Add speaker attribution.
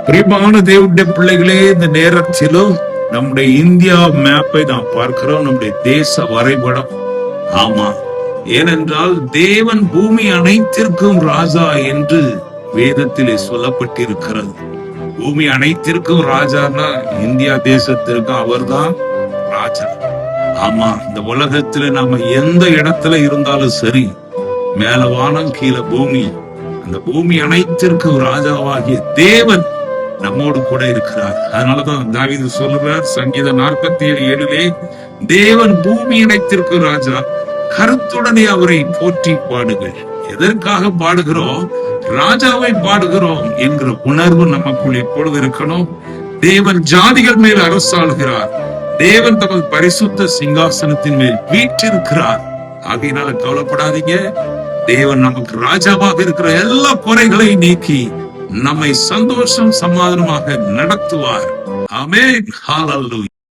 Speaker 1: பிரியமான தேவனுடைய பிள்ளைகளே, இந்த நேரத்திலும் நம்முடைய இந்தியா மேப்பை நாம் பார்க்கிறோம், நம்முடைய தேச வரைபடம். ஆமா, ஏனென்றால் தேவன் பூமி அனைத்திற்கும் ராஜா என்று வேதத்திலே சொல்லப்பட்டிருக்கிறது. பூமி அனைத்திற்கும் ராஜான்னா இந்தியா தேசத்திற்கு அவர்தான் ராஜா. ஆமா, இந்த உலகத்துல நாம எந்த இடத்துல இருந்தாலும் சரி, மேல வானம் கீழே பூமி, அந்த பூமி அனைத்திற்கும் ராஜாவாகிய தேவன் நம்மோடு கூட இருக்கிறார். அதனாலதான் தாவீது சொல்லுறார், சங்கீதம் 47:7, தேவன் பூமி அனைத்திற்கும் ராஜா, கருத்துடனே அவரை போற்றி பாடுங்கள். எதற்காக பாடுகிறோம்? ராஜாவை பாடுகிறோம் என்கிற உணர்வு நமக்குள் எப்பொழுது இருக்கணும். தேவன் ஜாதிகள் மேல் அரசாளுகிறார். தேவன் தமது பரிசுத்த சிங்காசனத்தின் மேல் வீற்றிருக்கிறார். ஆகையினால கவலைப்படாதீங்க. தேவன் நமக்கு ராஜாவாக இருக்கிற எல்லா குறைகளையும் நீக்கி நம்மை சந்தோஷம் சமாதானமாக நடத்துவார். ஆமென். ஹல்லேலூயா.